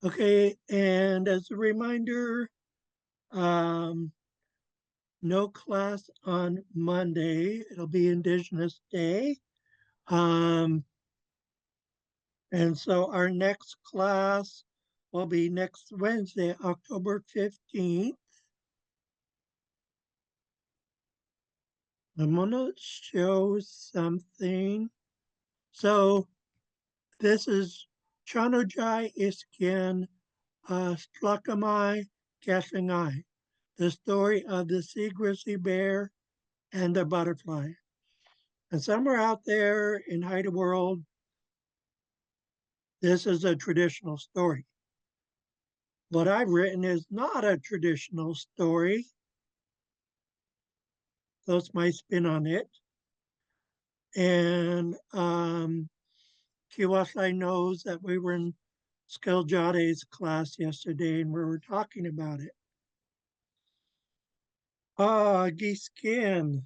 Okay, and as a reminder, um, no class on Monday. It'll be Indigenous Day. Um, and so our next class will be next Wednesday, October 15th. I'm going to show something. So this is Chanojai Iskin Slakamai Kashangai, the story of the sea grizzly bear and the butterfly. And somewhere out there in Haida world, this is a traditional story. What I've written is not a traditional story. That's my spin on it. And Kiwasai knows that we were in Skiljade's class yesterday and we were talking about it. Ah, Giskin.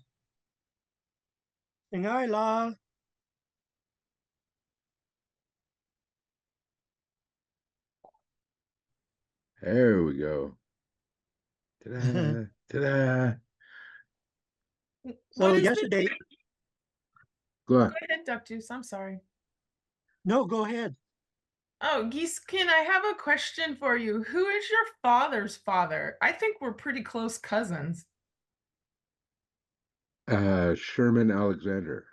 Singaila. There we go. Ta-da, ta-da. So What is this? yesterday, Go Go on. ahead, Duck I'm sorry. no, go ahead. Oh, Geesekin, I have a question for you. Who is your father's father? I think we're pretty close cousins. Sherman Alexander.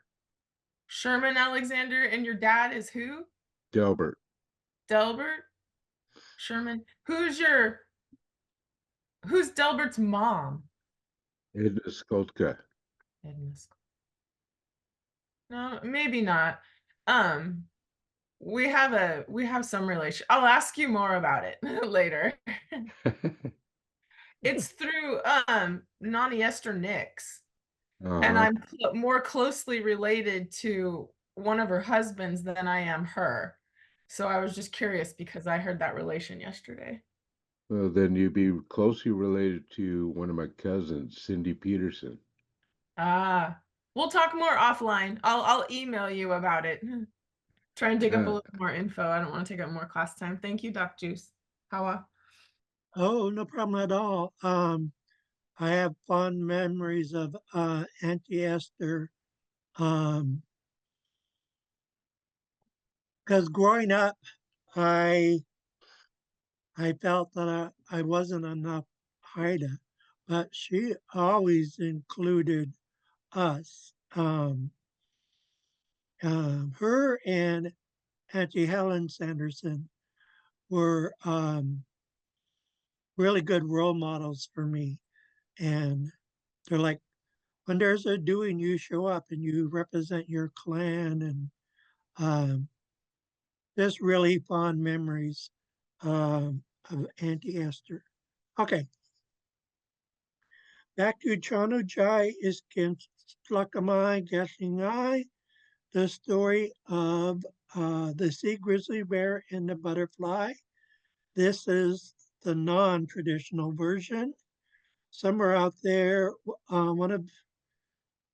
Sherman Alexander, and your dad is who? Delbert. Delbert? Sherman. Who's Delbert's mom? Edna Skoltka. Edna. No, maybe not. Um, we have some relation. I'll ask you more about it later. It's through Nani Esther Nix. And Uh-huh. I'm more closely related to one of her husbands than I am her. So I was just curious because I heard that relation yesterday. Well, then you'd be closely related to one of my cousins, Cindy Peterson. Ah, we'll talk more offline. I'll email you about it. Try and dig up a Uh, little more info. I don't want to take up more class time. Thank you, Doc Juice. Hawa. Oh, no problem at all. I have fond memories of Auntie Esther because growing up, I I felt that I wasn't enough Haida, but she always included us. Her and Auntie Helen Sanderson were really good role models for me. And they're like, when there's a doing, you show up and you represent your clan. And just really fond memories of Auntie Esther. Okay, back to Chano Jai Iskin Tlakamai Gashingai, the story of the sea grizzly bear and the butterfly. This is the non-traditional version. Somewhere out there, one of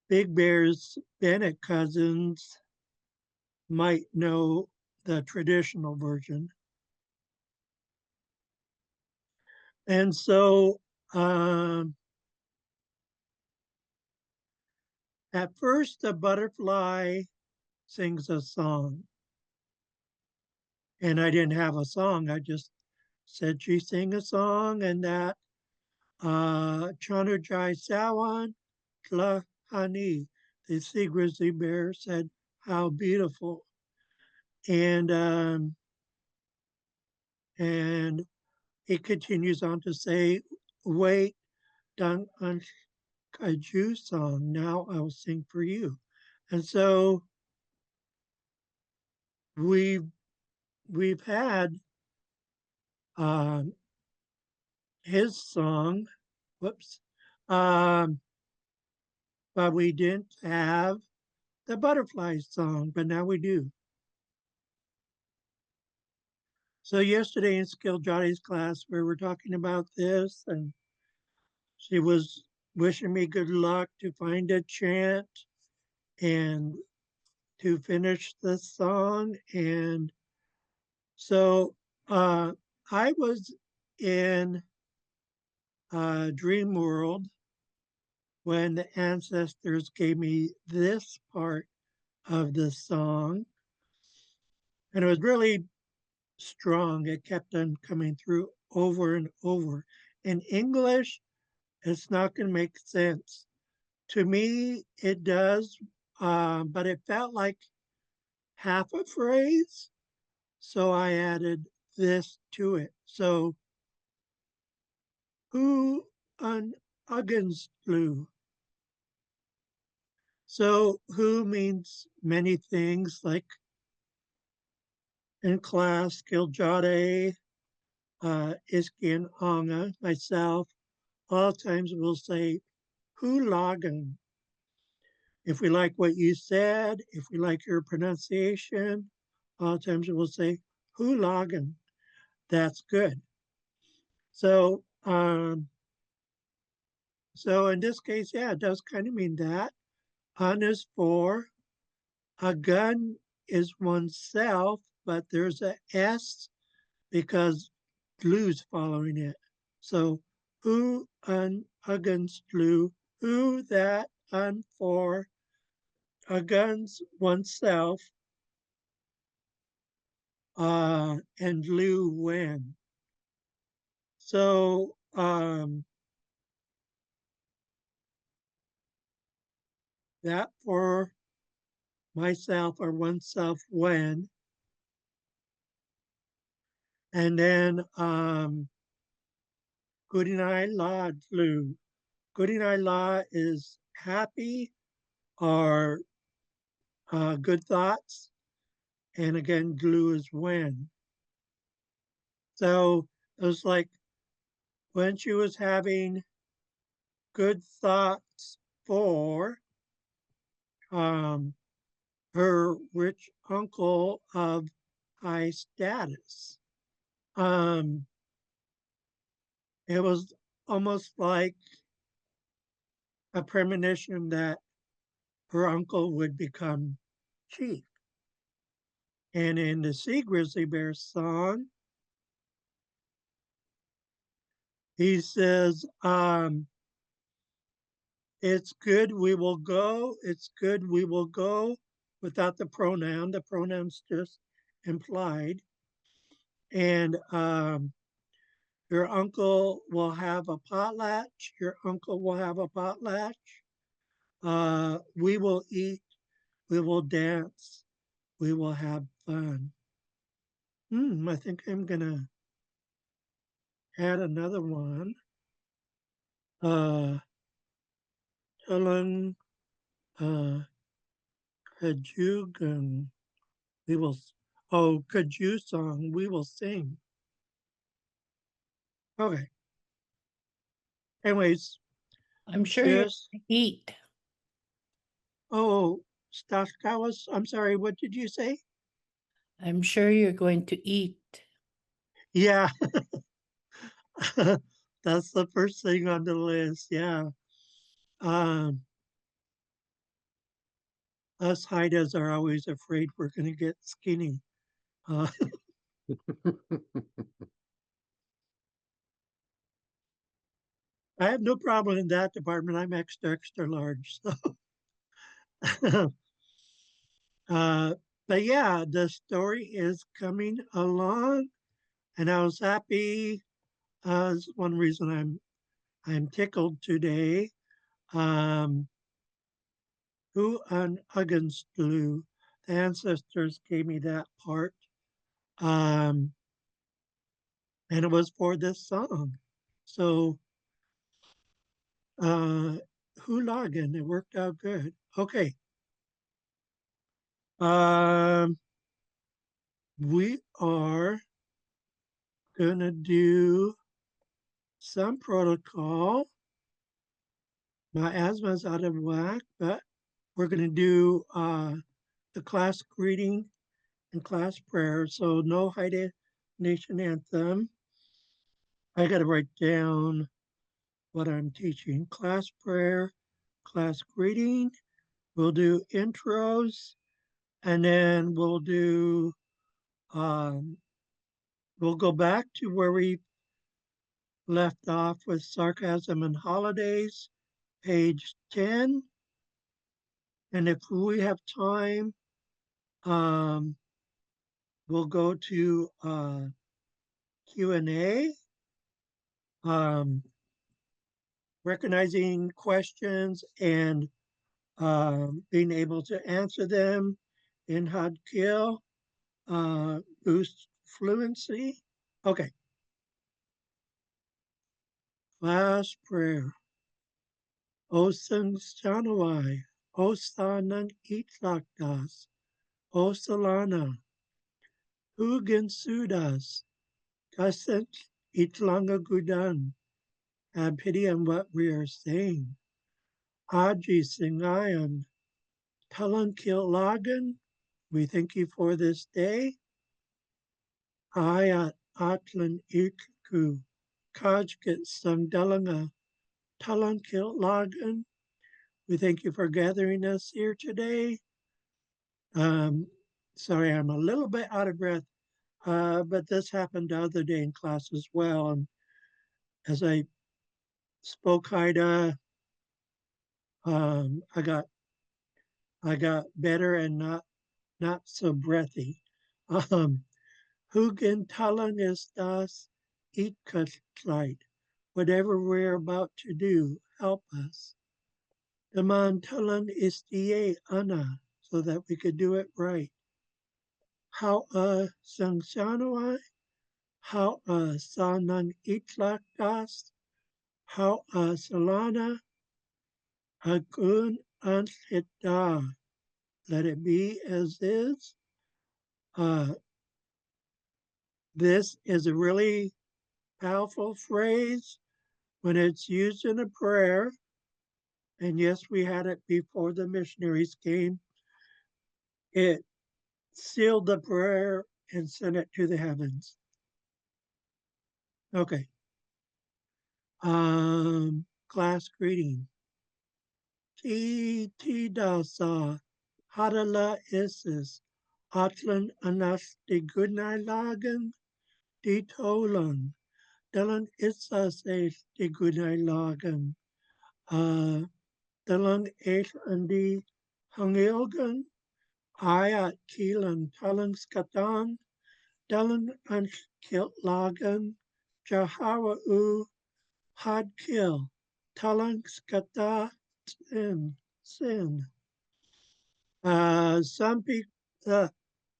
Big Bear's Bennett cousins might know the traditional version. And so at first, the butterfly sings a song. And I didn't have a song. I just said she sang a song and that Chanujai Sawan Tlahani, the sea grizzly bear, said, how beautiful. And and it continues on to say, wait, dang an kaiju song, now I'll sing for you. And so we've we've had um, his song, whoops, um, but we didn't have the butterfly song, but now we do. So yesterday in Skill Johnny's class, we were talking about this, and she was wishing me good luck to find a chant and to finish the song. And so I was in dream world when the ancestors gave me this part of the song, and it was really strong. It kept on coming through over and over. In English, it's not going to make sense. To me, it does, but it felt like half a phrase. So I added this to it. So, who an Uggins flew? So, who means many things, like in class, Giljade, Iski, and Anga, myself, all times we'll say, who lagen? If we like what you said, if we like your pronunciation, all times we'll say, who lagen? That's good. So, so in this case, yeah, it does kind of mean that. Un is for, a gun is oneself, but there's a S because glue's following it. So who un against glue, who that un for against oneself, and glue when. So that for myself or oneself when. And then Goodinai La glue. Goodinai La is happy or good thoughts. And again, glue is when. So it was like when she was having good thoughts for um, her rich uncle of high status. Um, it was almost like a premonition that her uncle would become chief. And in the Sea Grizzly Bear song, he says, it's good we will go, it's good we will go, without the pronoun. The pronoun's just implied. And your uncle will have a potlatch, your uncle will have a potlatch. We will eat, we will dance, we will have fun. I think I'm gonna add another one. Helen Kajugan. We will, Kaju song, we will sing. Okay. Anyways, I'm sure you're this, gonna eat. oh, Stashkawas, I'm sorry, what did you say? I'm sure you're going to eat. Yeah, that's the first thing on the list. Yeah. Um, us Haidas are always afraid we're going to get skinny. Uh, I have no problem in that department. I'm extra, extra large. So, but yeah, the story is coming along, and I was happy. That's one reason I'm tickled today. Um, who on Huggins glue? The ancestors gave me that part, and it was for this song. So, who login? It worked out good. Okay. Um, we are gonna do some protocol. My asthma's out of whack, but we're gonna do the class greeting and class prayer. So no Haida Nation anthem. I gotta write down what I'm teaching. Class prayer, class greeting. We'll do intros, and then we'll do um, We'll go back to where we left off with sarcasm and holidays, page 10. And if we have time, we'll go to Q&A, recognizing questions and being able to answer them in Xaad Kil, boost fluency. Okay. Last prayer. O Sung Shanawai, O Sanang Itlakdas, O Salana, Hugan Sudas, Kasent Itlanga Gudan. Have pity on what we are saying. Aji Singayan, Talan Kil Lagan, we thank you for this day. Ayat Atlan Ikku, Kajkit Sangdalanga, Talan Kil Lagan, we thank you for gathering us here today. Sorry, I'm a little bit out of breath, but this happened the other day in class as well. And as I spoke Haida, I got better and not so breathy. Hugin talang estas itkatlight. Whatever we're about to do, help us. Daman talang istie ana, so that we could do it right. How sangsanawai, how sanang itlakdas, how salana, agun anhita. Let it be as is. This is a really powerful phrase when it's used in a prayer. And yes, we had it before the missionaries came. It sealed the prayer and sent it to the heavens. Okay. Class greeting. Ti dasa hadala isis atlan anas de goodnight lagan di tolan dalan isas de goodnight lagan dalan eight andi hangilgan ayat kilan talan skatan dalan an kilt lagan jahawa u had kill talan skata sin.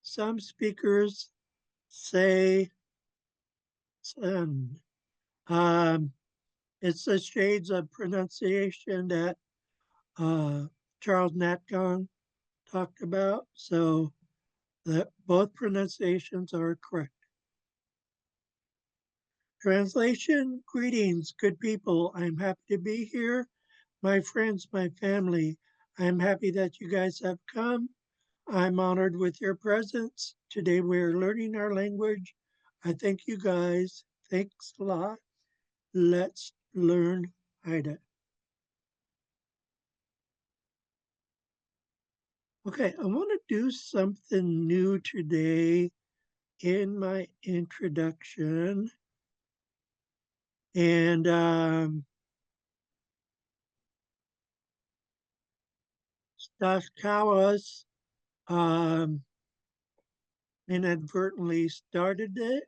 Some speakers say sin. It's the shades of pronunciation that Charles Natgon talked about, so that both pronunciations are correct. Translation, greetings, good people. I'm happy to be here. My friends, my family, I'm happy that you guys have come. I'm honored with your presence. Today we're learning our language. I thank you guys. Thanks a lot. Let's learn Haida. Okay, I want to do something new today in my introduction. And Stashkawas inadvertently started it.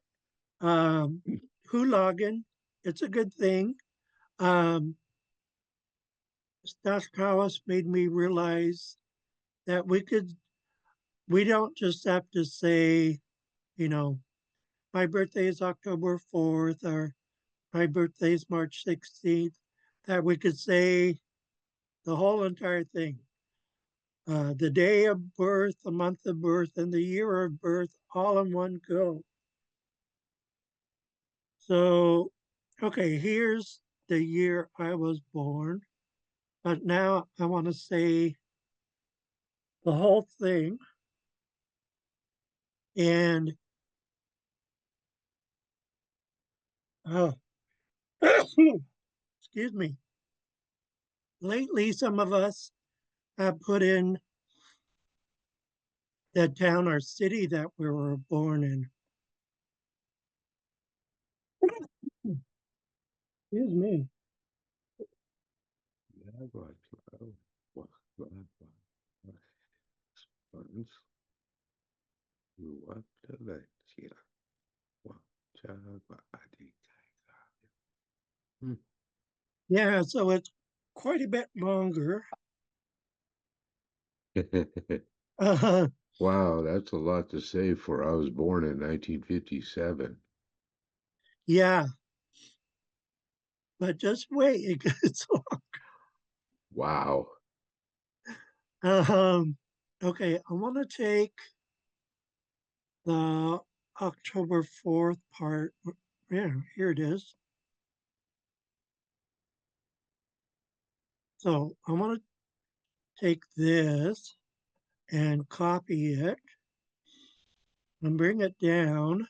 Hulagan, it's a good thing. Stashkawas made me realize that we don't just have to say, you know, my birthday is October 4th or my birthday is March 16th, that we could say the whole entire thing. The day of birth, the month of birth, and the year of birth all in one go. So, okay, here's the year I was born, but now I want to say the whole thing. And excuse me. Lately, some of us have put in the town or city that we were born in. Excuse me. Yeah, so it's quite a bit longer. Uh, Wow, that's a lot to say for I was born in 1957. yeah, but just wait, it gets Wow. okay, I want to take the October 4th part. Yeah, here it is. So I want to take this and copy it and bring it down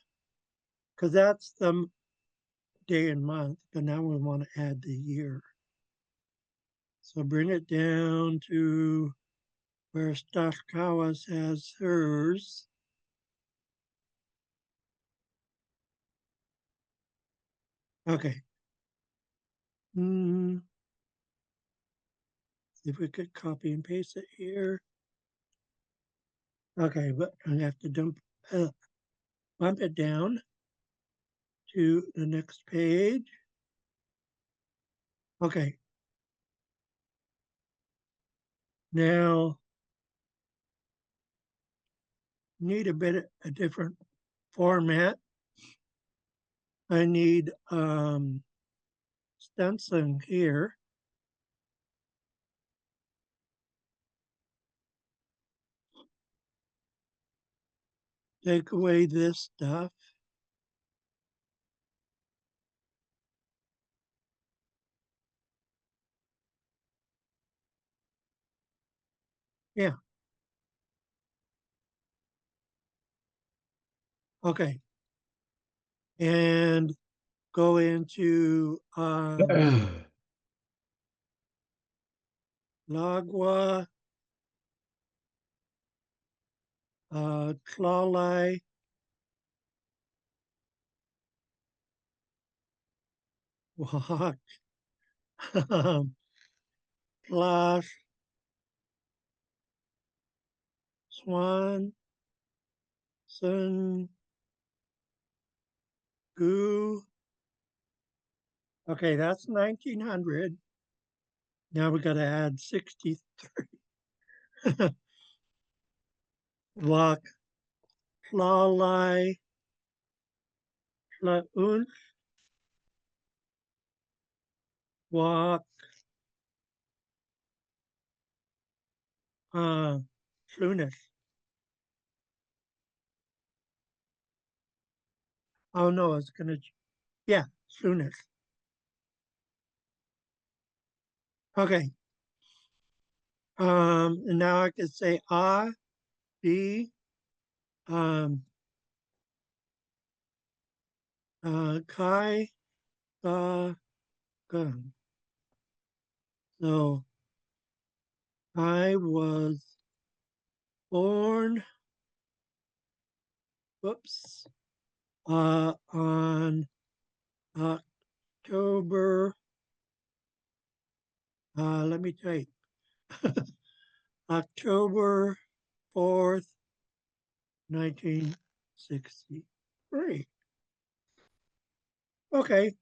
because that's the day and month, but now we want to add the year. So bring it down to where Stashkawas has hers. Okay. See if we could copy and paste it here. Okay, but I have to bump it down to the next page. Okay. Now need a different format. I need stenciling here. Take away this stuff. Yeah. Okay. And go into Lagwa, Klali, Wahak, Clash, Swan, Sun, Goo. Okay, that's 1900. Now we got to add 63. Lock, Klali, Klaun, Walk, Flunis. Oh no, it's gonna, yeah, Flunis. Okay. And now I could say A, B, Kai, Gun. So I was born, whoops, on October, let me type, October 4th, 1963. Okay,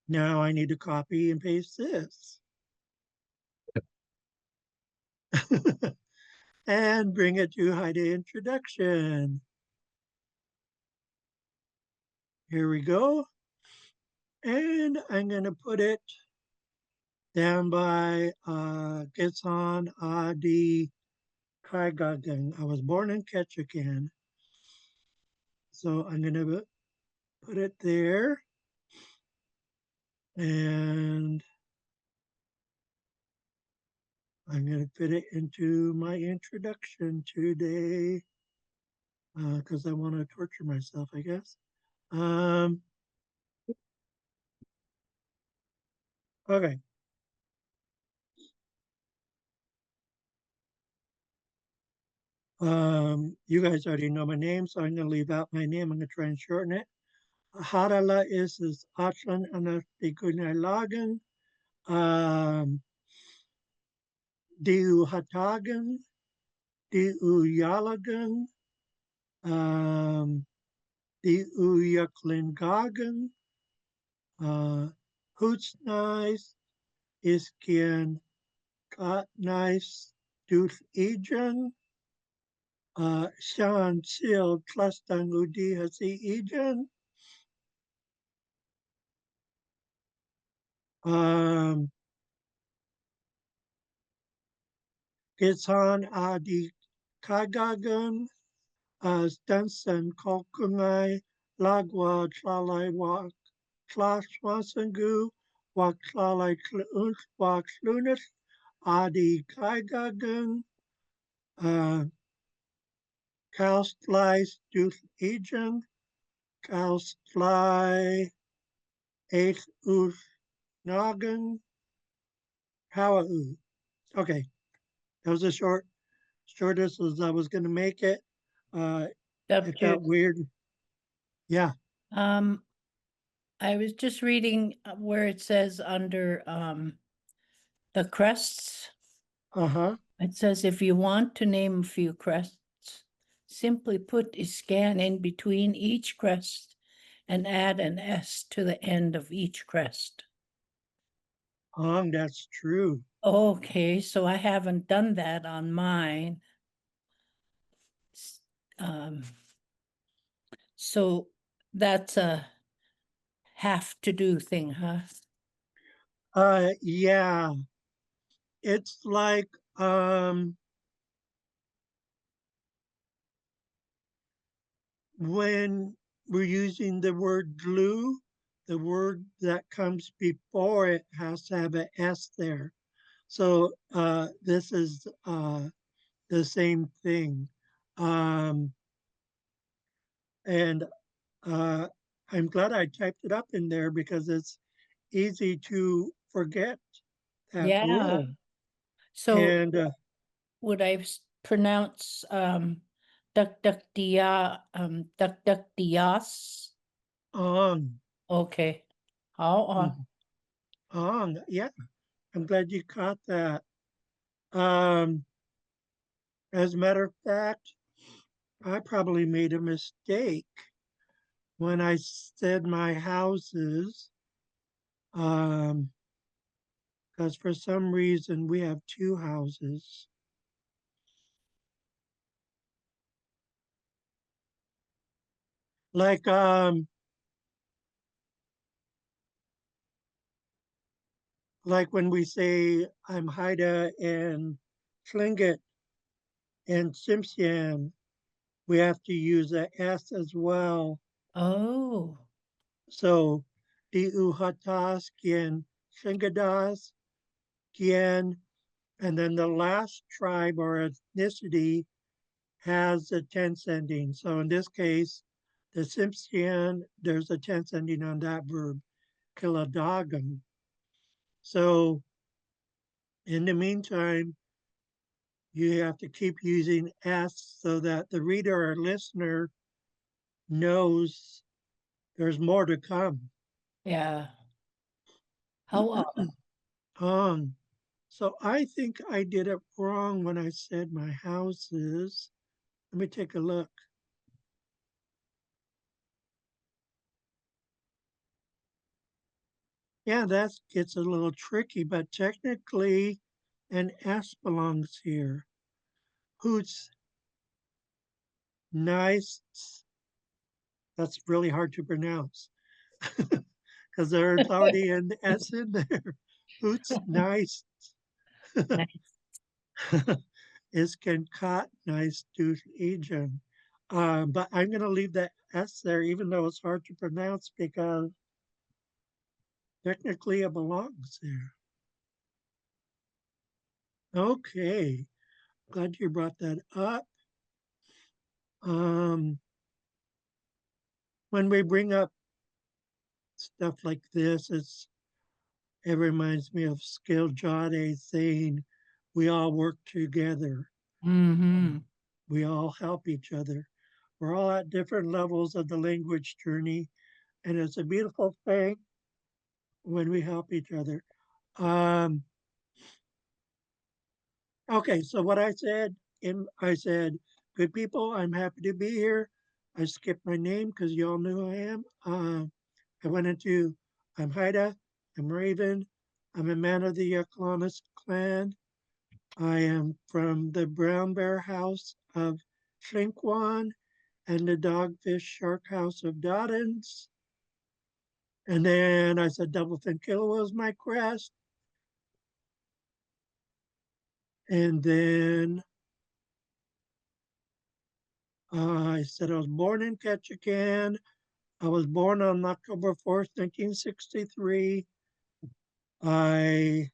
now I need to copy and paste this. And bring it to hide introduction. Here we go. And I'm going to put it down by Gitsan Adi Kaigagan. I was born in Ketchikan. So I'm going to put it there. And I'm going to fit it into my introduction today because I want to torture myself, I guess. Okay. You guys already know my name, so I'm going to leave out my name. I'm going to try and shorten it. Harala is Atlan anak Bigunalagan, Diu Hatagan, Diu Yalagan, Diu Yaklingagan, Hoots Nice, Iskian Kat Nice, Duth Ejan, Xaad Kil Class Hasi Ejan, Gitsan Adi Kagagan, Stenson Kolkungai, Lagwa Tlalai Wak, Tlaswasangu, Wak Tlalai Wak Lunas, Adi Kagagan, Kaustlai Stuth Ejan, Kaustlai Eighth Uth Noggin, Hawau. Okay, that was shortest as I was going to make it. It felt weird. Yeah. I was just reading where it says under the crests. Uh-huh. It says if you want to name a few crests, simply put a scan in between each crest and add an S to the end of each crest. That's true. Okay, so I haven't done that on mine. So that's a have to do thing, huh? Yeah. It's like when we're using the word glue, the word that comes before it has to have an S there. So this is the same thing. And I'm glad I typed it up in there because it's easy to forget that Yeah. rule. So And would I pronounce duck duck dia duck duck dias? on. Okay. How on? On. Yeah. I'm glad you caught that. As a matter of fact, I probably made a mistake when I said my houses, because for some reason we have two houses. Like when we say I'm Haida and Tlingit and Simpson, we have to use a S as well. Oh. So Diuhatas, Gien, Shingadas, Gien, and then the last tribe or ethnicity has a tense ending. So in this case, the Simpson, there's a tense ending on that verb, Kiladagan. So in the meantime, you have to keep using S so that the reader or listener knows there's more to come. Yeah. How on? So I think I did it wrong when I said my houses. Let me take a look. Yeah, that gets a little tricky, but technically an S belongs here. Who's nice? That's really hard to pronounce because there's already an S in there. Who's nice? Is can cut nice to agent. But I'm going to leave that S there, even though it's hard to pronounce because technically it belongs there. Okay, glad you brought that up. When we bring up stuff like this, it reminds me of Skill Jade saying, we all work together. We all help each other. We're all at different levels of the language journey, and it's a beautiful thing when we help each other. Um, okay, so what I said, good people, I'm happy to be here. I skipped my name because you all knew who I am. I went into, I'm Haida, I'm Raven, I'm a man of the Columbus clan. I am from the Brown Bear House of Shinquan and the Dogfish Shark House of Doddins. And then I said Double Fin Killer was my crest. And then I said I was born in Ketchikan. I was born on October 4th, 1963. I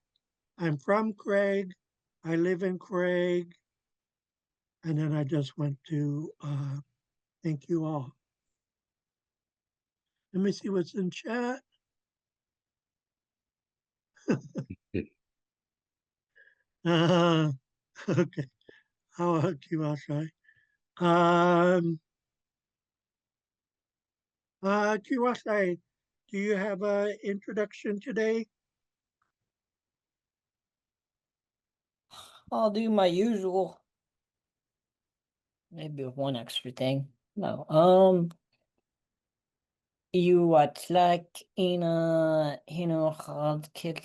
I'm from Craig. I live in Craig. And then I just went to thank you all. Let me see what's in chat. Uh, okay. How about you, Ashai? Um, Kiwasai, do you have an introduction today? I'll do my usual. Maybe with one extra thing. No. Iwatlak ina Xaad Kil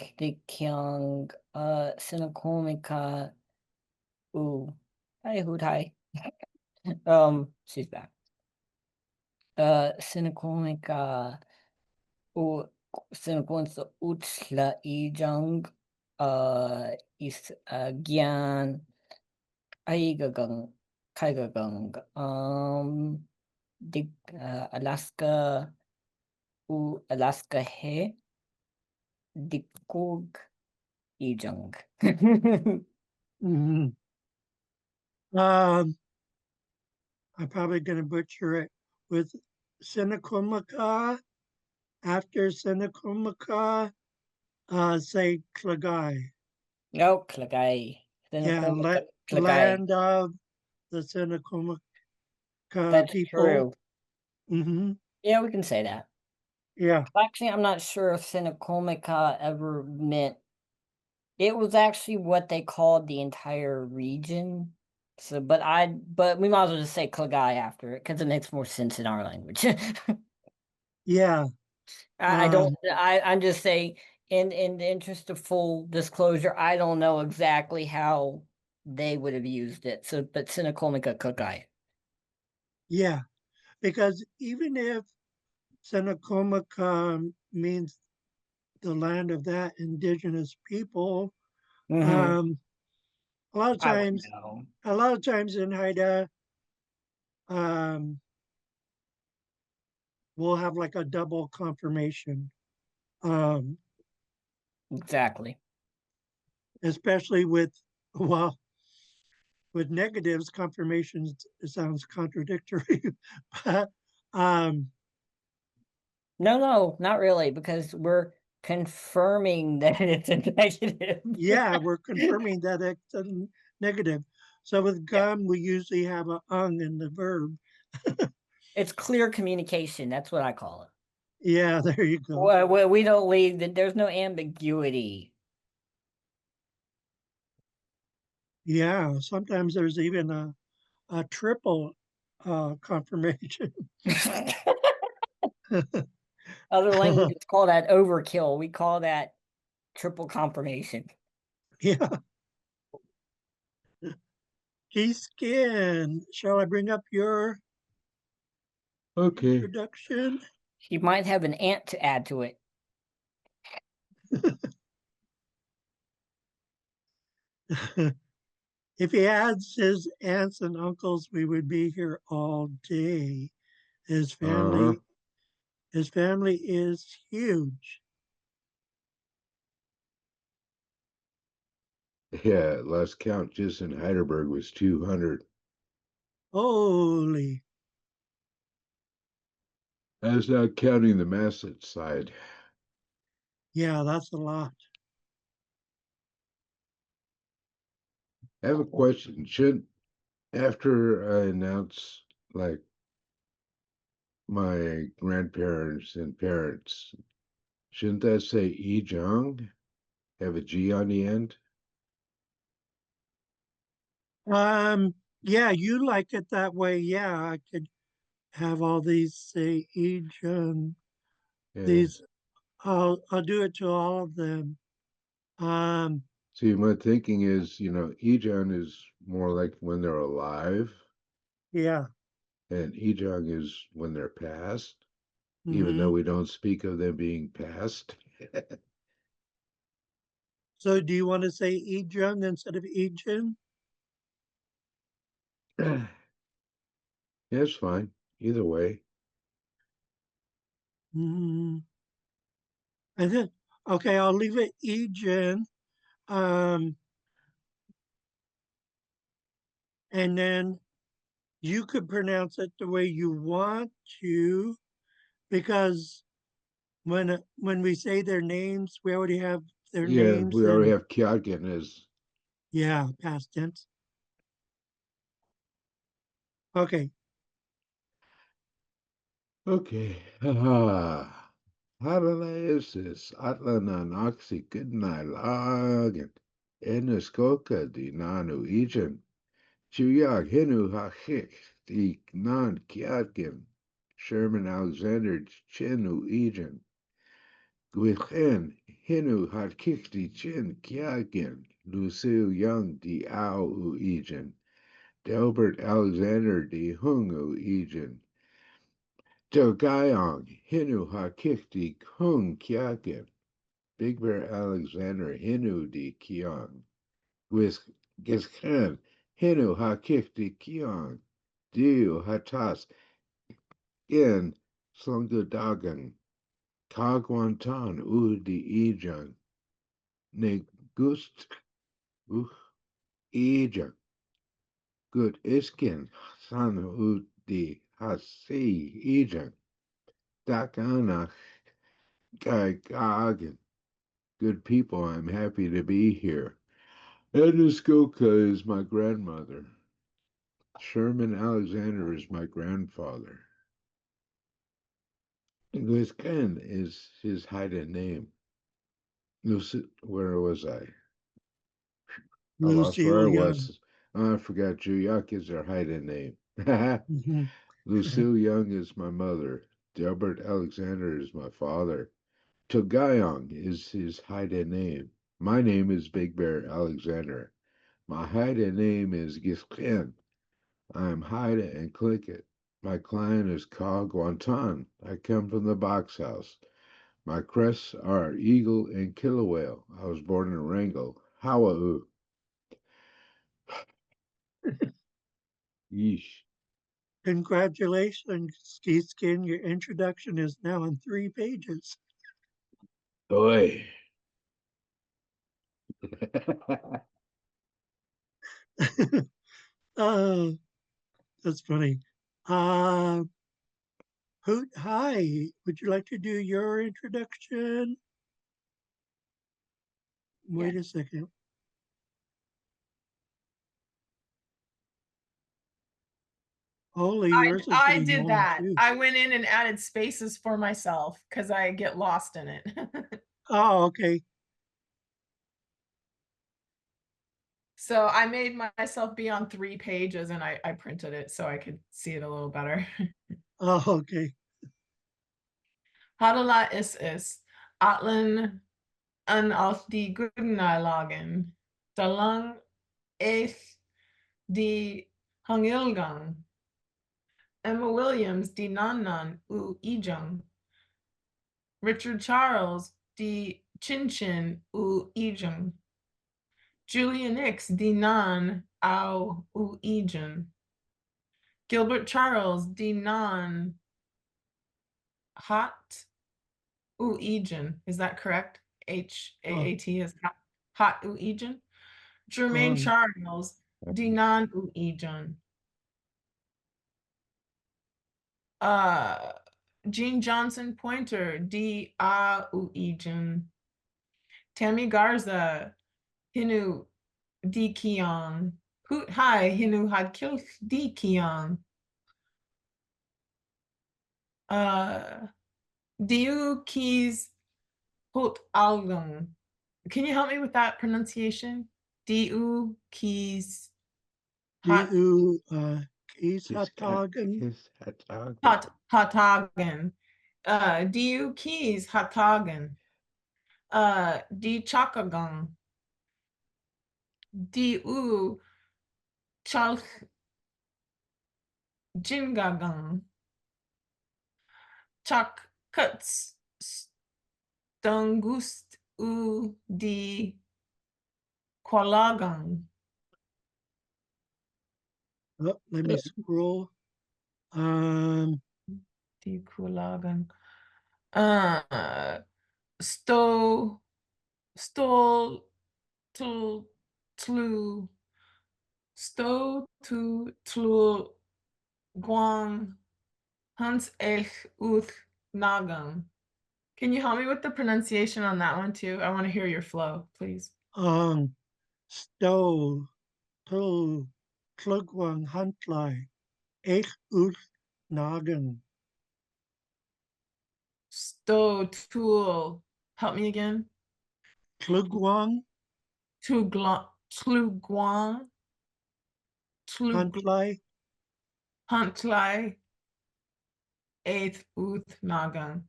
Class Cinecomica hi hoot hi. She's back. Cinecomica u Cineconsa Utla Ijang is Gyan Aigagang Kaigagang Dig Alaska Alaska He Dikog Ijang. Mhm. I'm probably going to butcher it with Senecomica. After Senecomica, say Clagai. No, Klagai. Yeah, Cinecomica Klagai. land of the Senecomica That's people. true. Hmm. Yeah, we can say that. Yeah, Actually, I'm not sure if Cinecomica ever meant it was actually what they called the entire region. So, but we might as well just say Klagai after it because it makes more sense in our language. yeah. I don't. I'm just saying, in the interest of full disclosure, I don't know exactly how they would have used it. So, but Cinecomica Klagai. Yeah, because even if Senecomica means the land of that indigenous people, Mm-hmm. um, a lot of I would times, know. a lot of times in Haida, um, we'll have like a double confirmation, um, Exactly. especially with, well, with negatives, confirmations, it sounds contradictory, but No, not really, because we're confirming that it's a negative. yeah, we're confirming that it's a negative. So with Yeah. gum, we usually have a ung in the verb. It's clear communication. That's what I call it. Yeah, there you go. Well, we don't leave that. There's no ambiguity. Yeah, sometimes there's even a triple confirmation. Other languages call that overkill. We call that triple confirmation. Yeah. Skin, shall I bring up your Okay. introduction? He might have an ant to add to it. If he adds his aunts and uncles, we would be here all day. His Uh-huh. family is huge. Yeah, last count just in Heidelberg was 200. Holy, That's not counting the Masset side. yeah, that's a lot. I have a question. Should, after I announce, like, my grandparents and parents. Shouldn't that say Ijong? Have a G on the end? Yeah, you like it that way. Yeah, I could have all these say each Yeah. these I'll do it to all of them. Um See, my thinking is, Ijong is more like when they're alive, yeah. and Ijong is when they're past, even though Hmm. we don't speak of them being past. So do you want to say Ejung instead of Ejin? Yeah, it's fine. Either way. Mm, and then okay, I'll leave it Ejin. Um and then you could pronounce it the way you want to because when we say their names, we already have their Yeah, names we already and have Kyagen as yeah, past tense. Okay. okay. Haha. Haralaesis Atlanan Oxy Goodnight Lagan Eneskoka di Nanu Egan Chuyag Hinu Hachik di Nan Kyagen Sherman Alexander Chenu Egan Gwichen Hinu Hachik di Chin Kyagen Lucille Young di Au U Egan Delbert Alexander di Hungu Egan Do Guyong Hinu Hakikti Kung Kyakin Big Bear Alexander Hinu di Kiong Gizkan Hinu Hakikti Kiong Diu Hatas In Slungudagan Kagwantan U di Ejang Negust Ejang Good Iskin San U di Hasi Ejang Dakana Gagan. Good people, I'm happy to be here. Ediskoka is my grandmother. Sherman Alexander is my grandfather. Gwisken is his hidden name. Where was I? I lost where Lucille I Young. was. Oh, I forgot Juyak is their hidden name. Hmm. Lucille Young is my mother. Delbert Alexander is my father. Togayong is his hidden name. My name is Big Bear Alexander. My hidden name is Gisken. I am Haida and Clicket. My clan is Ka Guantan. I come from the box house. My crests are Eagle and Killer Whale. I was born in Wrangell, Hawa'u. Yeesh. Congratulations, Ski Skin. Your introduction is now on 3 pages. Oi. Oh, that's funny. Uh, Hoot, hi. Would you like to do your introduction? Wait a second. Holy, yours is I getting did long that. too. I went in and added spaces for myself because I get lost in it. Oh, okay. So I made myself be on 3 pages and I printed it so I could see it a little better. Oh, okay. Hadala is Atlan an auf die Guggeneilagen. Dalang es die Hangilgang. Emma Williams die Nannan u Ijung. Richard Charles die Chinchin u Ijung. Julia Nix die Nan au u Ijun. Gilbert Charles die Nan Hot Uegan. Is that correct? H-A-A-T is Hot Uegan. Jermaine Um, Charles, Dinan Uegan. Uh, Jean Johnson Pointer, D A Uegan. Tammy Garza, Hinu D Kion. Hoot Hai, Hinu Had Kil D Kion. Diu Keys Hot Algon. Can you help me with that pronunciation? Diu Keys Hot Du Kies His Hatagen. his hat Hatagen. Diu Keys Hatagen. Di Chakagon. Diu Chalch Jingagon. Chak Kuts Stungust U Di Qualagon. Oh, let me scroll. Di Qualagon. Sto Stol Tlu Tlu Sto Tu Tlu Guang Hans Ech Uth Nagan. Can you help me with the pronunciation on that one too? I want to hear your flow, please. Sto Tu Klugwang Huntlai. Ech Uth Nagen. Sto Tool. Help me again. Klugwang Tluguang. Huntlai. Huntlai. Eighth Uth Nagan.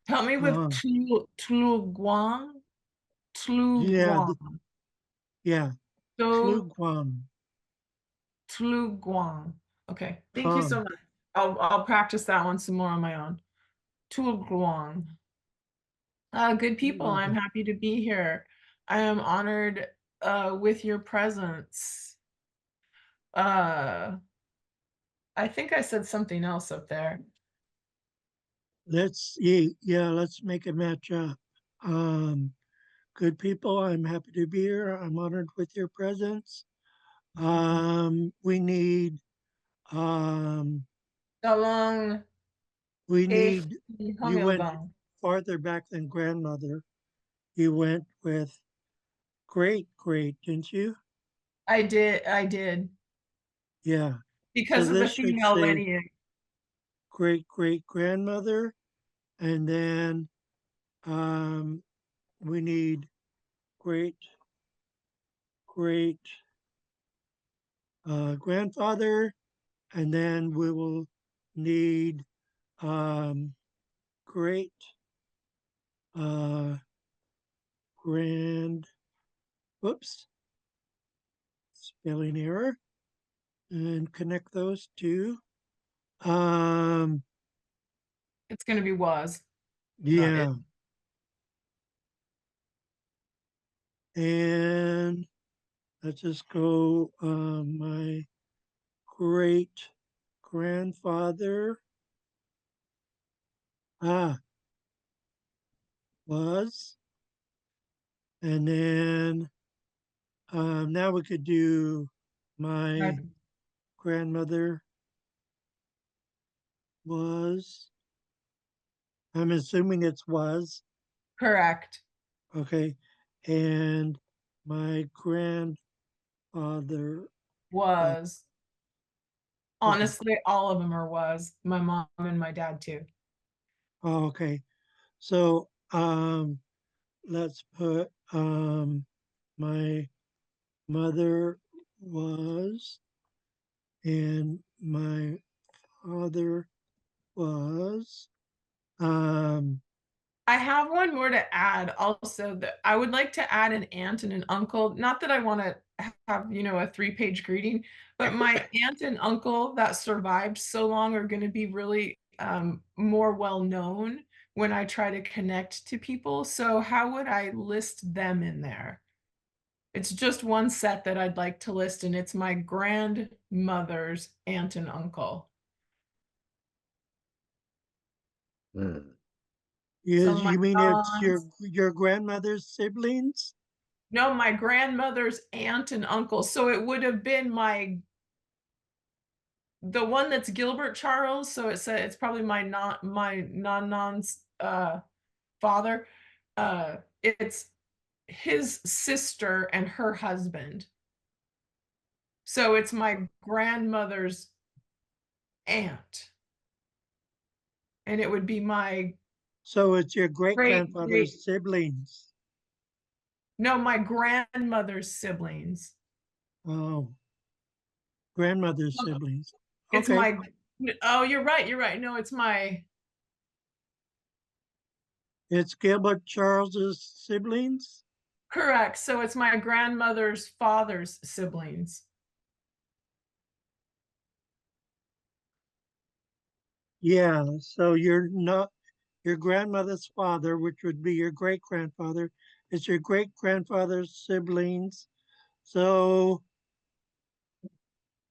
Help me with Tluguang. Yeah, Tluguang. yeah. So Klugwang. Tluguang. Okay, thank you so Kong. much. I'll practice that one some more on my own. Tluguang. Good people, I'm welcome. happy to be here. I am honored with your presence. I think I said something else up there. Let's see. Yeah, let's make a match up. Good people, I'm happy to be here. I'm honored with your presence. We need Dalong we Eich need you went Hongilgong. farther back than grandmother. You went with great, didn't you? I did. Yeah. So Because of the this should female say lineage. great grandmother, and then we need great grandfather, and then we will need great uh, grand, whoops, spelling error, and connect those two. It's going to be was, not it. Yeah, and let's just go. My great grandfather was, and then now we could do my Right. grandmother was. I'm assuming it's was. Correct. Okay. And my grandfather, Was. okay. Honestly, all of them are was. My mom and my dad too. Oh, okay. So let's put my mother was and my father was. I have one more to add also that I would like to add an aunt and an uncle. Not that I want to have, a 3-page greeting, but my aunt and uncle that survived so long are going to be really more well known when I try to connect to people. So how would I list them in there? It's just one set that I'd like to list, and it's my grandmother's aunt and uncle. So my You mean it's aunts, your grandmother's siblings? no, my grandmother's aunt and uncle. So it would have been the one that's Gilbert Charles. So it's probably my non's father. It's his sister and her husband. So it's my grandmother's aunt. and it would be my So it's your great, great-grandfather's siblings. no, my grandmother's siblings. Oh, grandmother's siblings. It's Okay, my, oh, you're right, you're right. No, it's my, it's Gilbert Charles's siblings. correct. So it's my grandmother's father's siblings. Yeah, so you're not your grandmother's father, which would be your great-grandfather. It's your great-grandfather's siblings. So,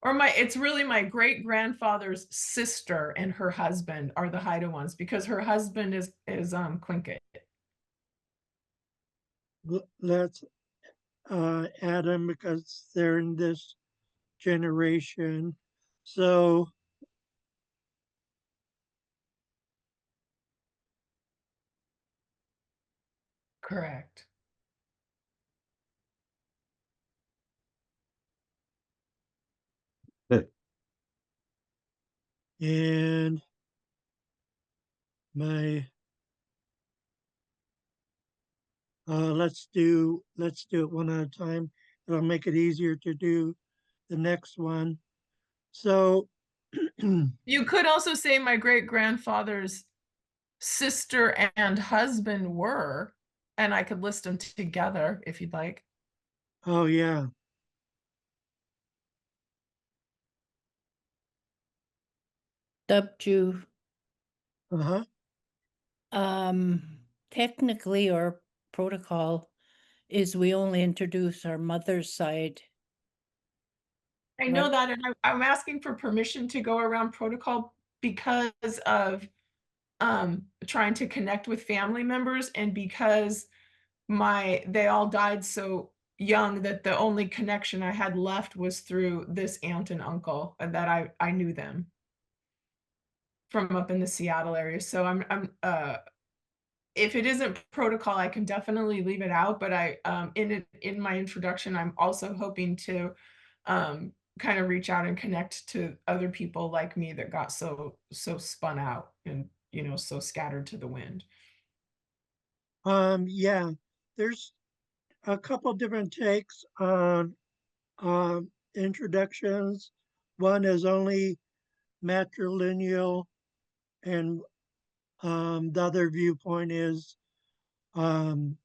Or it's really my great grandfather's sister and her husband are the Haida ones, because her husband is Tlingit. let's add them because they're in this generation. So, Correct. and my let's do it one at a time. It'll make it easier to do the next one. So, You could also say my great grandfather's sister and husband were, and I could list them together if you'd like. oh yeah, Dubju. uh-huh. Technically, our protocol is we only introduce our mother's side. I know Right. that, and I'm asking for permission to go around protocol because of trying to connect with family members, and because they all died so young that the only connection I had left was through this aunt and uncle, and that I knew them from up in the Seattle area. So I'm if it isn't protocol, I can definitely leave it out. But in my introduction, I'm also hoping to kind of reach out and connect to other people like me that got so spun out and so scattered to the wind. Yeah, there's a couple different takes on introductions. One is only matrilineal, and the other viewpoint is um,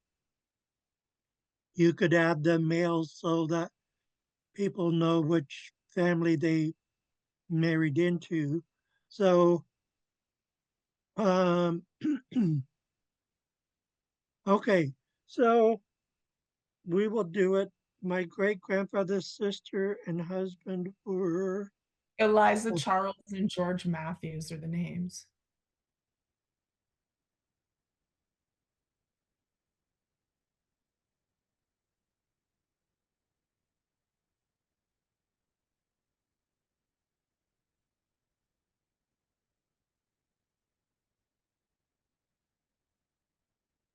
you could add the males so that people know which family they married into. So, um, okay, so we will do it. My great grandfather's sister and husband were, Eliza Charles and George Matthews are the names.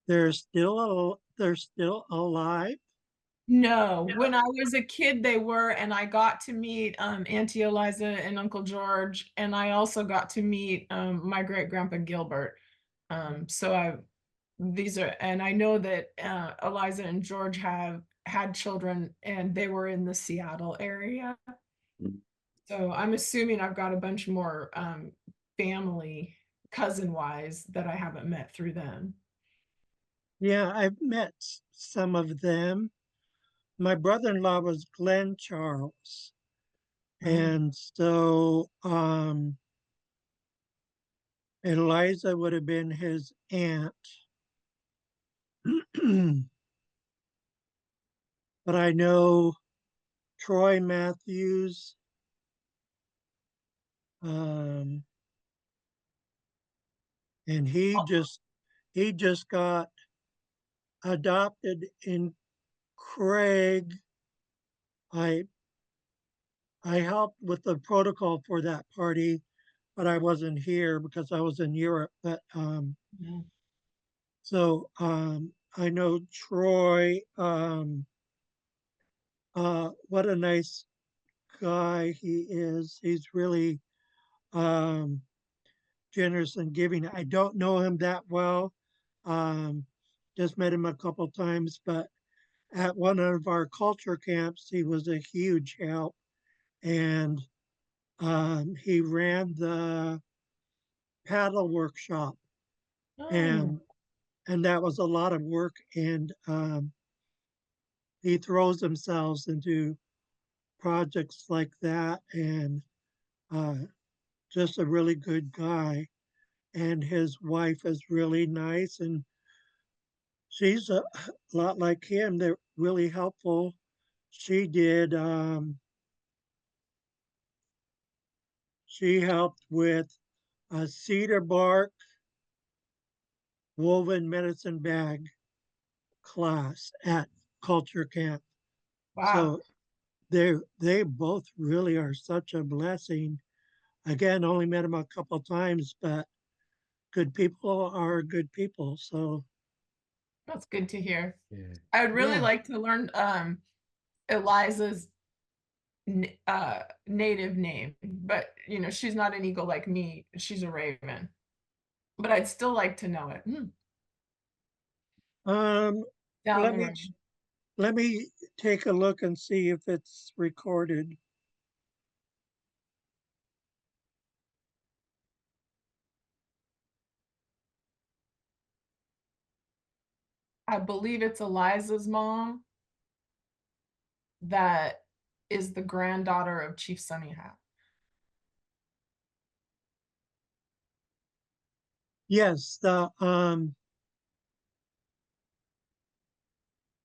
they're still alive. No, when I was a kid, they were, and I got to meet Auntie Eliza and Uncle George, and I also got to meet my great grandpa Gilbert. So these are, and I know that Eliza and George have had children, and they were in the Seattle area. So I'm assuming I've got a bunch more family cousin wise that I haven't met through them. Yeah, I've met some of them. My brother-in-law was Glenn Charles. And so Eliza would have been his aunt. But I know Troy Matthews, and he just got adopted in Craig. I I helped with the protocol for that party, but I wasn't here because I was in Europe. But so I know Troy. What a nice guy he is. He's really um, generous and giving. I don't know him that well. Just met him a couple times, but at one of our culture camps, he was a huge help. And he ran the paddle workshop, Oh, and that was a lot of work. And he throws himself into projects like that, and uh, just a really good guy. And his wife is really nice, and she's a lot like him. They're really helpful. She did. She helped with a cedar bark woven medicine bag class at culture camp. wow. So they both really are such a blessing. Again, only met them a couple times, but good people are good people. So That's good to hear. Yeah. I would really yeah, like to learn Eliza's native name, but you know, she's not an eagle like me. She's a raven. But I'd still like to know it. um, Down let the me road. let me take a look and see if it's recorded. I believe it's Eliza's mom that is the granddaughter of Chief Sunny Hat. Yes, the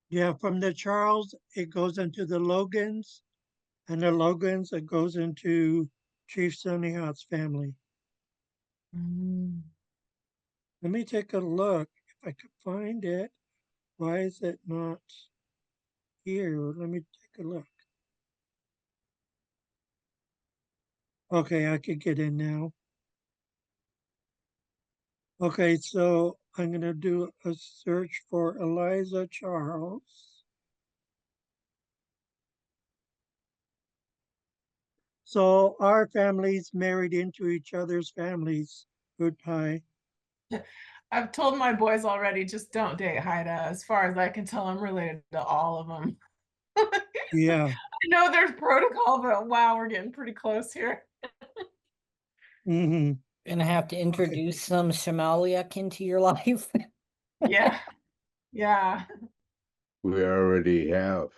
yeah, from the Charles it goes into the Logans, and the Logans it goes into Chief Sonny Hot's family. Mm. Let me take a look if I could find it. Why is it not here? Let me take a look. Okay, I could get in now. Okay, so I'm gonna do a search for Eliza Charles. So our families married into each other's families. Good pie. I've told my boys already, just don't date Haida. As far as I can tell, I'm related to all of them. I Yeah. know there's protocol, but wow, we're getting pretty close here. Mm-hmm. Gonna have to Okay. introduce some Shamaliak into your life. Yeah, yeah, We already have.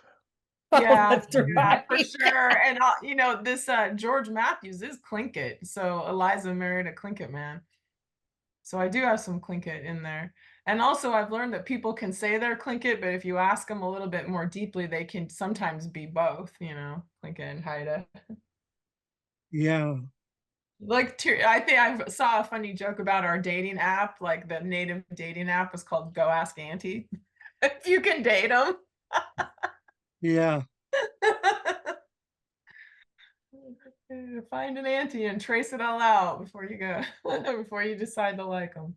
Oh, yeah, that's yeah, for right. sure. And you know, this George Matthews is Tlingit, so Eliza married a Tlingit man. So I do have some Tlingit in there. And also I've learned that people can say they're Tlingit, but if you ask them a little bit more deeply, they can sometimes be both, you know, Tlingit and Haida. Yeah. Like, I think I saw a funny joke about our dating app. Like, the native dating app was called Go Ask Auntie. If you can date them. Yeah. Find an auntie and trace it all out before you go, before you decide to like them.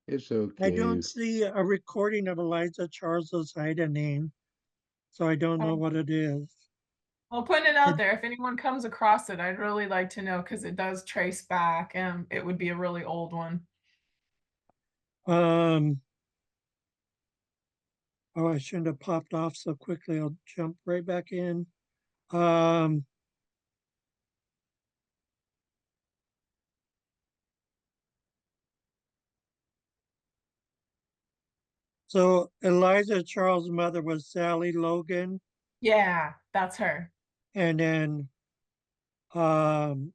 It's I okay. don't see a recording of Eliza Charles's Haida name, so I don't know what it is. Well, putting it out It, there, if anyone comes across it, I'd really like to know because it does trace back and it would be a really old one. um, oh, I shouldn't have popped off so quickly. I'll jump right back in. Um, so Eliza Charles' mother was Sally Logan, Yeah, that's her. and then um,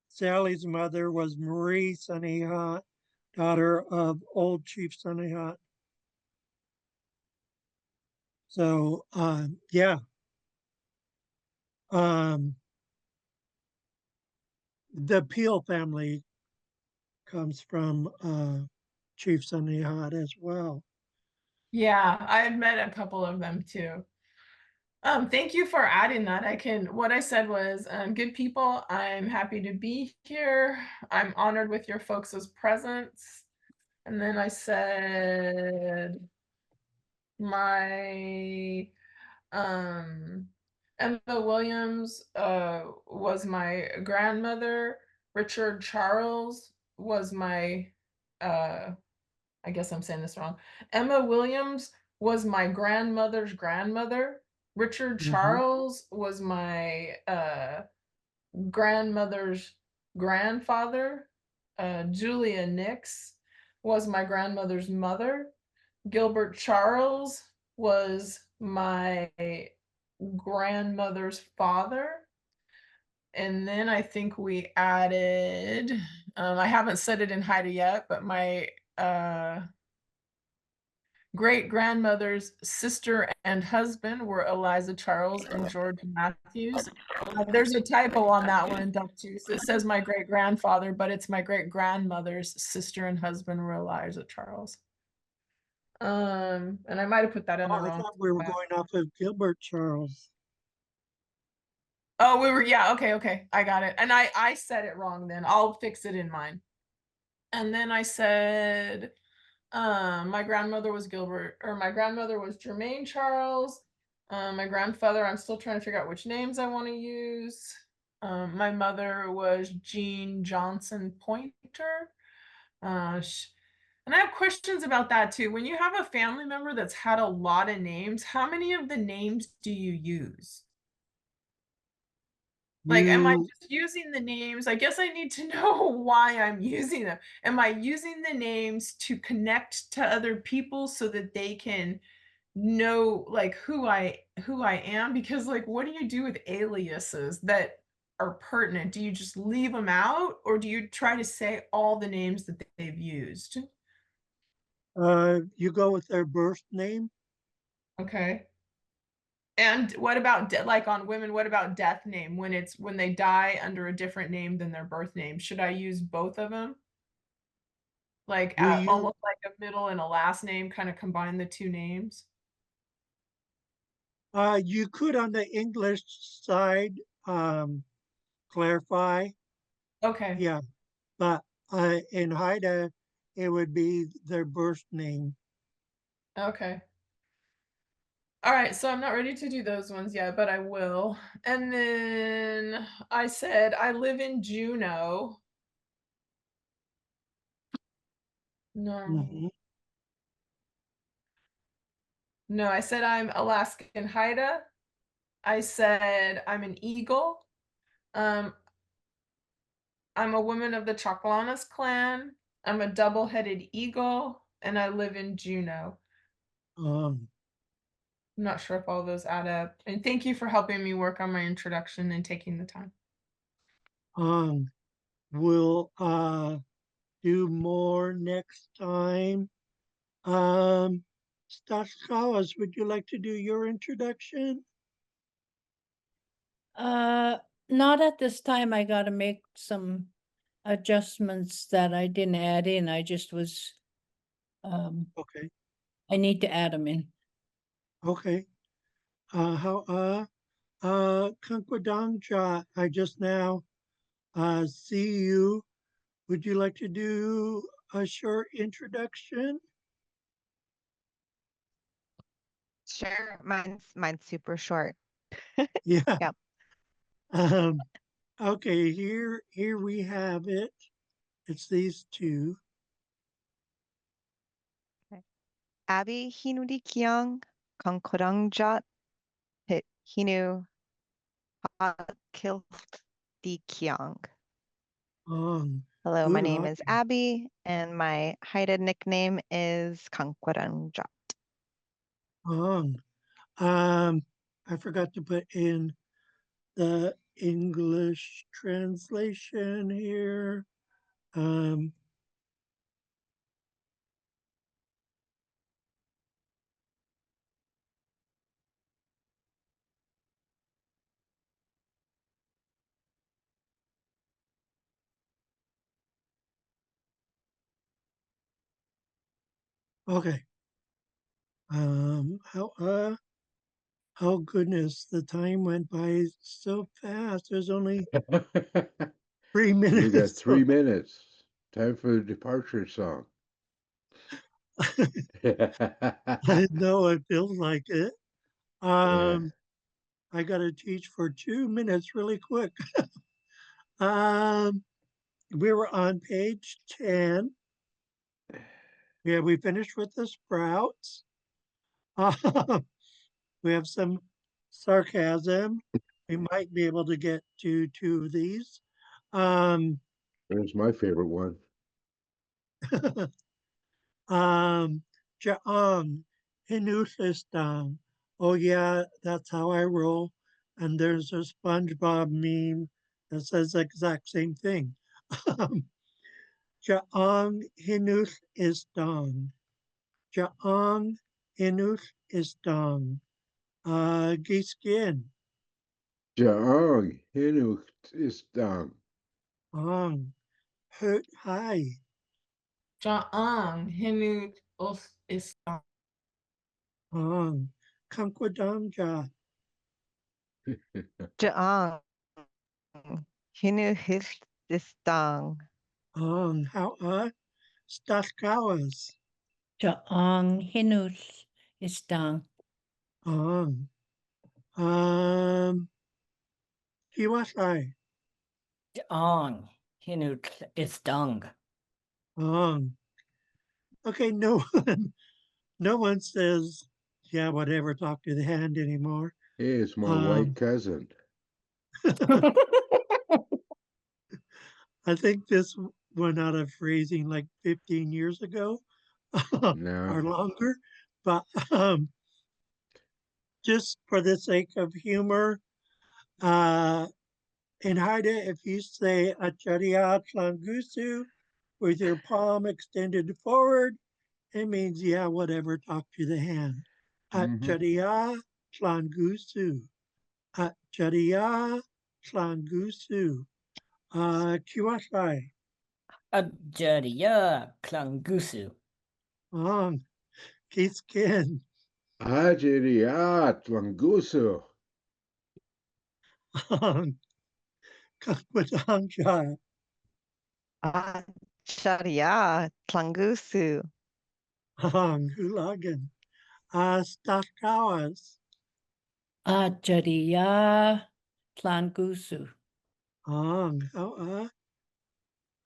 Sally's mother was Marie Sonny Hot, daughter of old Chief Sonny Hot. So yeah, um, the Peel family comes from Chief Sonny Hot as well. Yeah, I've met a couple of them too. Thank you for adding that. What I said was, good people, I'm happy to be here. I'm honored with your folks' presence. And then I said, my Emma Williams was my grandmother. Richard Charles was my, I guess I'm saying this wrong. Emma Williams was my grandmother's grandmother. Richard Mhm. Charles was my grandmother's grandfather. Julia Nix was my grandmother's mother. Gilbert Charles was my grandmother's father. And then I think we added, I haven't said it in Haida yet, but my great grandmother's sister and husband were Eliza Charles and George Matthews. There's a typo on that one in Duck Juice. It says my great grandfather, but it's my great grandmother's sister and husband were Eliza Charles. And I might have put that in Oh, the I wrong thought we were spot. going off of Gilbert Charles. Oh, we were, yeah, okay, I got it. And I said it wrong then. I'll fix it in mine. And then I said, my grandmother was my grandmother was Jermaine Charles. My grandfather, I'm still trying to figure out which names I want to use. My mother was Jean Johnson Pointer. And I have questions about that too. When you have a family member that's had a lot of names, how many of the names do you use? Like, am I You, just using the names? I guess I need to know why I'm using them. Am I using the names to connect to other people so that they can know like who I am? Because like, what do you do with aliases that are pertinent? Do you just leave them out, or do you try to say all the names that they've used? you go with their birth name. Okay. And what about like on women, what about death name when they die under a different name than their birth name? Should I use both of them? Like Do you, almost like a middle and a last name, kind of combine the two names? you could on the English side, clarify, Okay. yeah, but in Haida, it would be their birth name. Okay. All right, so I'm not ready to do those ones yet, but I will. And then I said I live in Juneau. No. Mhm. No, I said I'm Alaskan Haida. I said I'm an Eagle. Um, I'm a woman of the Choclanas clan. I'm a double-headed eagle, and I live in Juneau. Um, I'm not sure if all those add up. And thank you for helping me work on my introduction and taking the time. we'll do more next time. Staskawas, would you like to do your introduction? Not at this time. I gotta make some adjustments that I didn't add in. I just was, Okay, I need to add them in. okay. Kankwadangja, I just now see you. Would you like to do a short introduction? Sure. Mine's super short. Yeah. Yep. Okay, here we have it. It's these two. Okay. Abby hinudi kiang konkorangjat hit hinu Xaad Kil Kiang. Hello, my name is Abby, and my Haida nickname is Kankwarangjat. I forgot to put in the English translation here. Okay. Oh goodness, the time went by so fast. There's only 3 minutes. We got 3 minutes. Time for the departure song. I know it feels like it. Yeah. I got to teach for 2 minutes really quick. Um, we were on page 10. Yeah, we finished with the sprouts. We have some sarcasm. We might be able to get to 2 of these. There's my favorite one. Jaang, Hinusistan. Oh yeah, that's how I roll. And there's a SpongeBob meme that says the exact same thing. Jaang Hinus Istang. Jaang Hinus Istang. Giskin. Jaang Hinucht is down. Ang. Hut Hai. Ja'ang Hinu Os Islam. Ang. Kankwadamja. Jaang. Hinu Hististang. Ang. How Stashkawas. Jaang Hinus Istang. Ang. Hiwasai. Jaang Hinut Istang. Okay, no one, no one says, yeah, whatever, talk to the hand anymore. Hey, it's my Um, white cousin. I think this went out of phrasing like 15 years ago No. or longer, but just for the sake of humor, in Haida, if you say Acharya Tlangusu with your palm extended forward, it means, yeah, whatever, talk to the hand. Acharya Tlangusu. Acharya Tlangusu. Kiwasai. Ajariya Klangusu. Kiskin. Ajiriat Langusu. Kakwadamja. Acharya Tlangusu. Hulagan. Stakawas. Ajariya Tlangusu.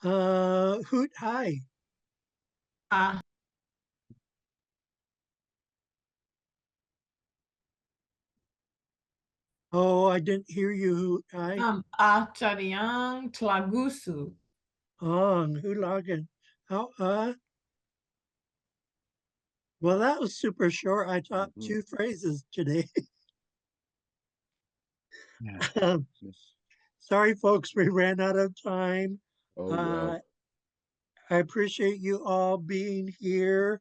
Hoot Hai. Ah, Oh, I didn't hear you, Hoot Hai. Achariang Tlagusu. Hulagan. Well, that was super short. I taught 2 phrases today. Um, Sorry, folks, we ran out of time. Oh, well. I appreciate you all being here.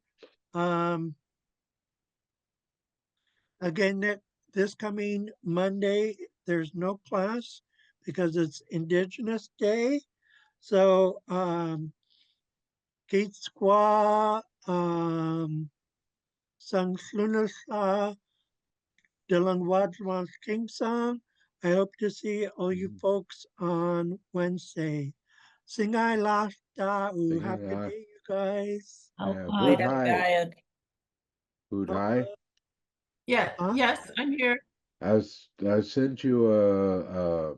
Again, this coming Monday, there's no class because it's Indigenous Day. So, Kate Squaw, Sang Slunasa, Dylan Wadjwan's King Song. I hope to see all you folks on Wednesday. Singai Last Da'u. Happy Singai. day, you guys. Hoot Hai. Hoot Hai. Yeah, Huh? yes, I'm here. I sent you a